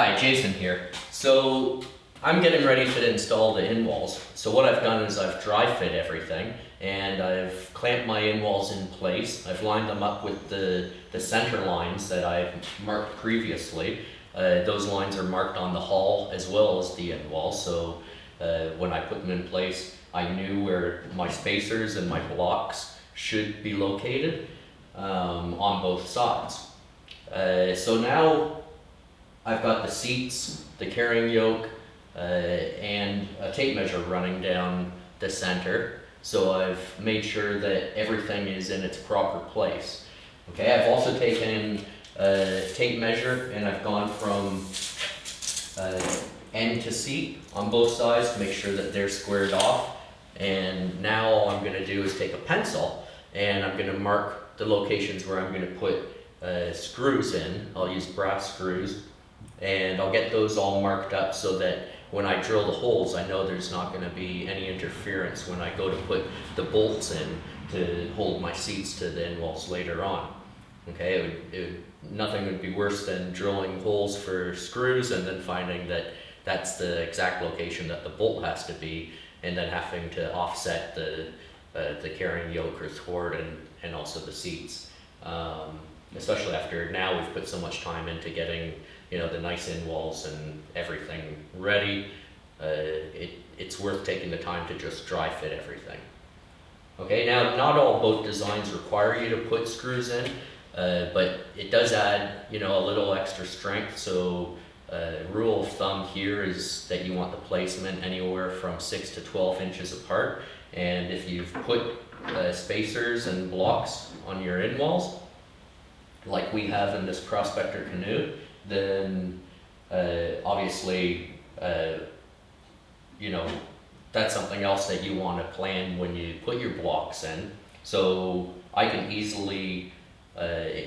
Hi, Jason here. So I'm getting ready to install the in-walls. So what I've done is I've dry fit everything and I've clamped my in-walls in place. I've lined them up with the center lines that I marked previously. Those lines are marked on the hull as well as the in-wall. So when I put them in place, I knew where my spacers and my blocks should be located on both sides. So now I've got the seats, the carrying yoke, and a tape measure running down the center. So I've made sure that everything is in its proper place. Okay, I've also taken a tape measure and I've gone from end to seat on both sides to make sure that they're squared off. And now all I'm going to do is take a pencil and I'm going to mark the locations where I'm going to put screws in. I'll use brass screws. And I'll get those all marked up so that when I drill the holes, I know there's not going to be any interference when I go to put the bolts in to hold my seats to the in-walls later on. Okay, nothing would be worse than drilling holes for screws and then finding that that's the exact location that the bolt has to be, and then having to offset the carrying yoke or thwart and also the seats. Especially after now we've put so much time into getting the nice in-walls and everything ready. It's worth taking the time to just dry fit everything. Okay, now not all boat designs require you to put screws in, but it does add a little extra strength. So rule of thumb here is that you want the placement anywhere from 6 to 12 inches apart, and if you've put spacers and blocks on your in-walls like we have in this Prospector Canoe, then obviously that's something else that you want to plan when you put your blocks in. So I can easily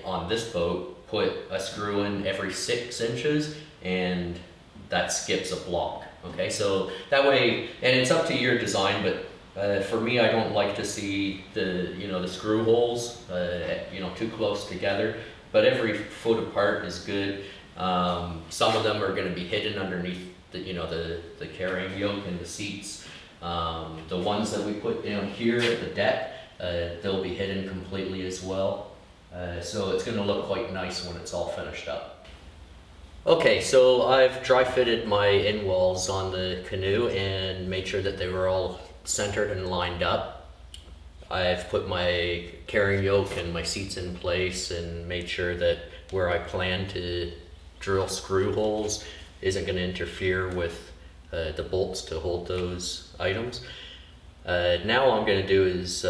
on this boat put a screw in every 6 inches and that skips a block. Okay, so that way, and it's up to your design, but for me, I don't like to see the screw holes too close together, but every foot apart is good. Some of them are going to be hidden underneath the carrying yoke and the seats. The ones that we put down here at the deck, they'll be hidden completely as well. So it's going to look quite nice when it's all finished up. Okay, so I've dry fitted my in-walls on the canoe and made sure that they were all centered and lined up. I've put my carrying yoke and my seats in place and made sure that where I plan to drill screw holes isn't going to interfere with the bolts to hold those items. Now all I'm going to do is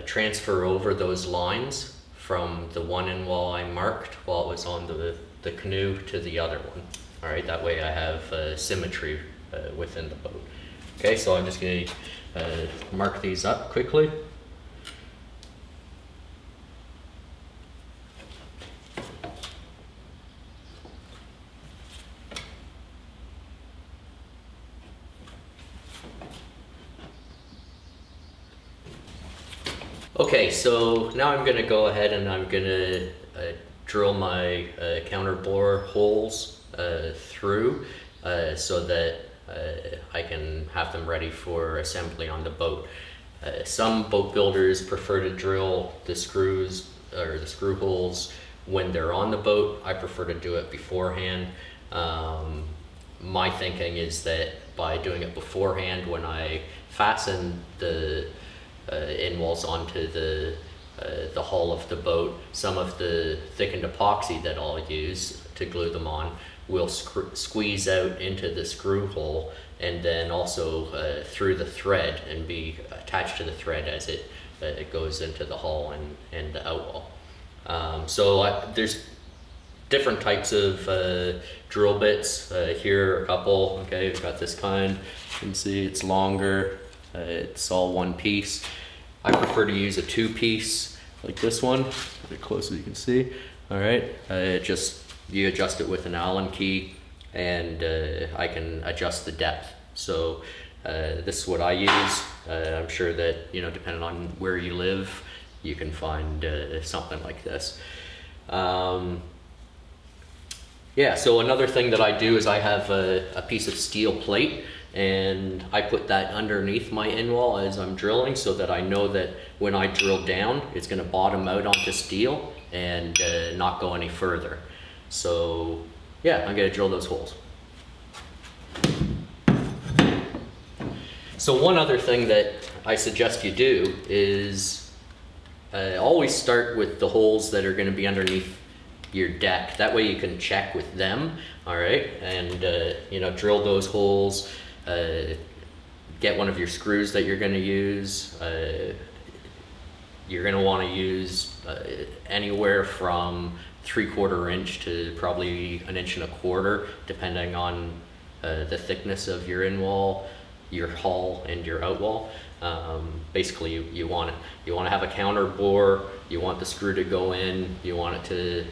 transfer over those lines from the one in-wall I marked while it was on the canoe to the other one. All right, that way I have symmetry within the boat. Okay, so I'm just going to mark these up quickly. Okay, so now I'm going to go ahead and I'm going to drill my counter bore holes through so that I can have them ready for assembly on the boat. Some boat builders prefer to drill the screws or the screw holes when they're on the boat. I prefer to do it beforehand. My thinking is that by doing it beforehand, when I fasten the in-walls onto the hull of the boat, some of the thickened epoxy that I'll use to glue them on will squeeze out into the screw hole and then also through the thread and be attached to the thread as it goes into the hull and the outwall. There's different types of drill bits. Here are a couple. Okay, we've got this kind. You can see it's longer. It's all one piece. I prefer to use a 2-piece like this one, a bit closer you can see. All right, you adjust it with an Allen key and I can adjust the depth. So this is what I use. I'm sure that, depending on where you live, you can find something like this. Yeah, so another thing that I do is I have a piece of steel plate, and I put that underneath my in wall as I'm drilling, so that I know that when I drill down, it's going to bottom out onto steel and not go any further. So yeah, I'm going to drill those holes. So one other thing that I suggest you do is always start with the holes that are going to be underneath your deck. That way you can check with them, all right? And you know, drill those holes, get one of your screws that you're going to use. You're going to want to use anywhere from 3/4 inch to probably 1 1/4 inch, depending on the thickness of your in wall, your hull, and your out wall. Basically, you want to have a counter bore. You want the screw to go in. You want it to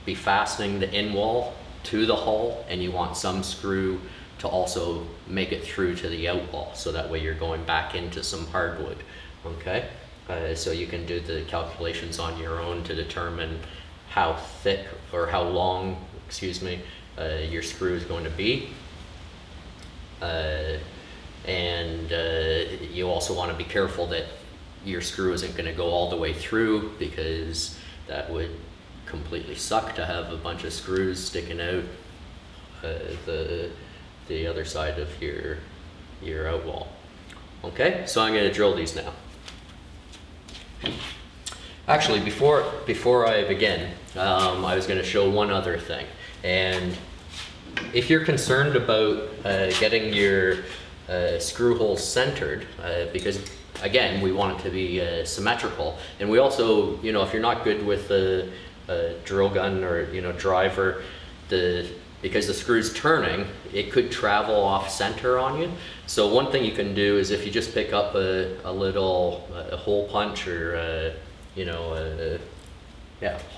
be fastening the in wall to the hull, and you want some screw to also make it through to the out wall, so that way you're going back into some hardwood. Okay, so you can do the calculations on your own to determine how thick or how long, excuse me, your screw is going to be. And you also want to be careful that your screw isn't going to go all the way through, because that would completely suck to have a bunch of screws sticking out the other side of your out wall. Okay, so I'm going to drill these now. Actually, before I begin, I was going to show one other thing. And if you're concerned about getting your screw holes centered, because again, we want it to be symmetrical, and we also, you know, if you're not good with a drill gun or, you know, driver, because the screw's turning, it could travel off center on you. So one thing you can do is, if you just pick up a little hole punch, or you know,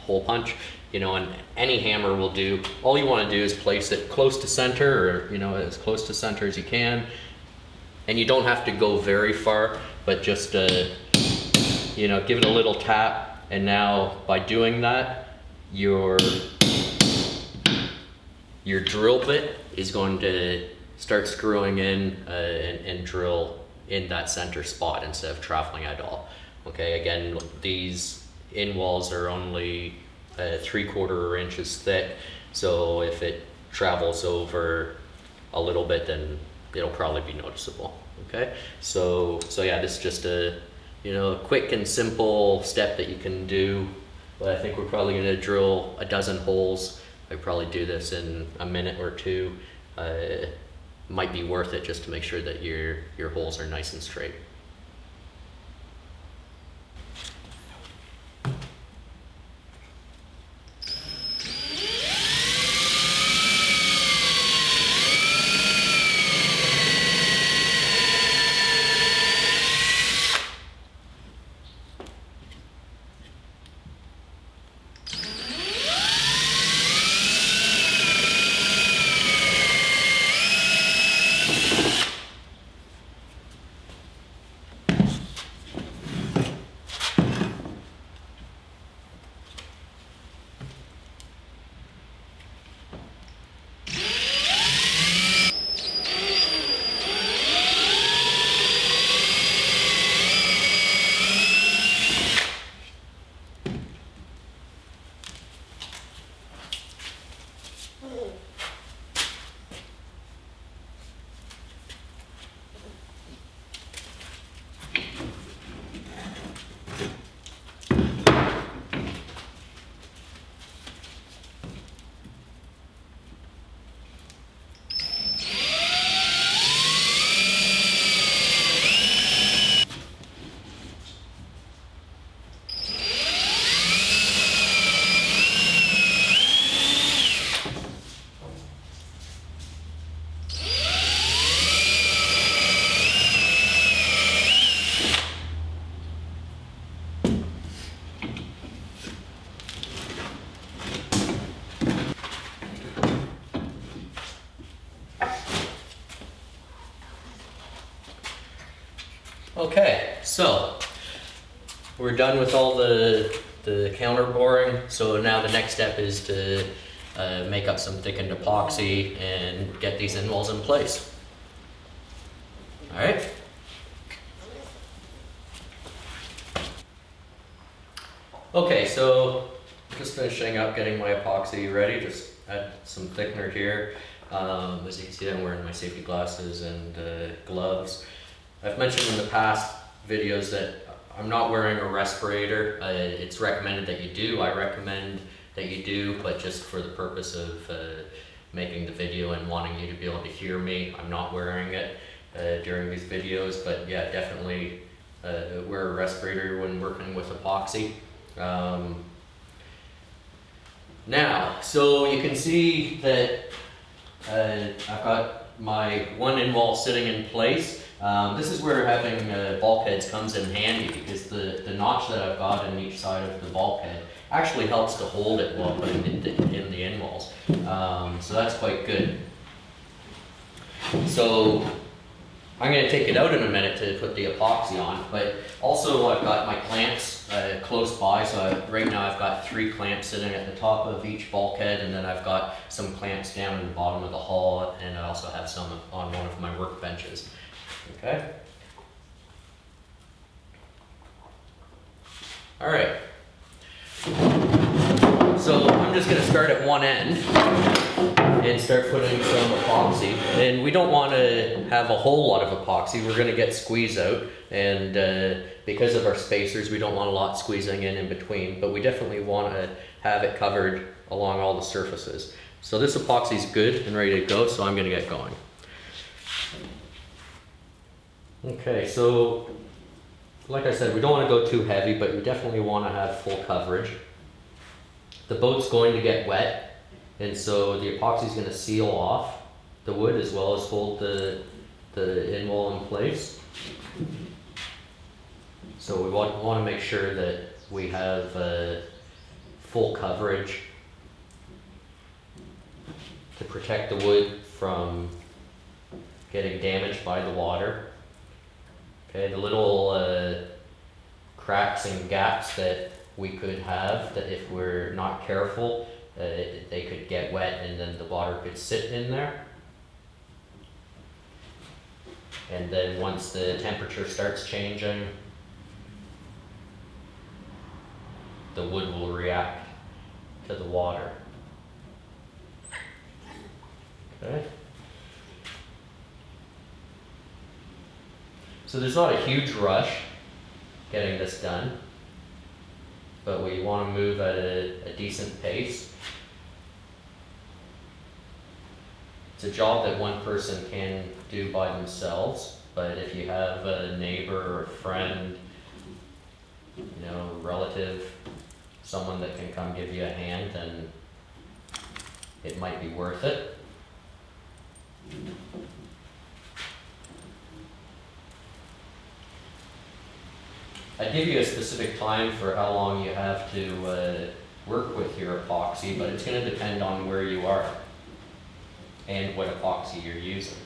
hole punch, you know, and any hammer will do. All you want to do is place it close to center, or, you know, as close to center as you can. And you don't have to go very far, but just you know, give it a little tap. And now, by doing that, your drill bit is going to start screwing in and drill in that center spot instead of traveling at all. Okay, again, these in walls are only 3/4 inches thick, so if it travels over a little bit, then it'll probably be noticeable. Okay, so yeah, this is just a, you know, a quick and simple step that you can do. But I think we're probably going to drill a dozen holes. I probably do this in a minute or two. Might be worth it just to make sure that your holes are nice and straight. Okay, so we're done with all the counter boring. So now the next step is to make up some thickened epoxy and get these in walls in place. All right. Okay, so just finishing up getting my epoxy ready. Just add some thickener here. As you can see, I'm wearing my safety glasses and gloves. I've mentioned in the past videos that I'm not wearing a respirator. It's recommended that you do. I recommend that you do, but just for the purpose of making the video and wanting you to be able to hear me, I'm not wearing it during these videos. But yeah, definitely wear a respirator when working with epoxy. Now, so you can see that I've got my one in wall sitting in place. This is where having bulkheads comes in handy, because the notch that I've got in each side of the bulkhead actually helps to hold it while putting it in the in walls. So that's quite good. So I'm going to take it out in a minute to put the epoxy on, but also I've got my clamps close by. So right now I've got 3 clamps sitting at the top of each bulkhead, and then I've got some clamps down in the bottom of the hull, and I also have some on one of my workbenches. Okay. All right. So I'm just going to start at one end and start putting some epoxy. And we don't want to have a whole lot of epoxy. We're going to get squeeze out, and because of our spacers, we don't want a lot squeezing in between, but we definitely want to have it covered along all the surfaces. So this epoxy is good and ready to go, so I'm going to get going. Okay, so like I said, we don't want to go too heavy, but we definitely want to have full coverage. The boat's going to get wet, and so the epoxy is going to seal off the wood as well as hold the in wall in place. So we want to make sure that we have full coverage to protect the wood from getting damaged by the water. Okay, the little cracks and gaps that we could have, that if we're not careful, they could get wet and then the water could sit in there. And then once the temperature starts changing, the wood will react to the water. Okay. So there's not a huge rush getting this done, but we want to move at a decent pace. It's a job that one person can do by themselves, but if you have a neighbor or a friend, relative, someone that can come give you a hand, then it might be worth it. I give you a specific time for how long you have to work with your epoxy, but it's going to depend on where you are and what epoxy you're using.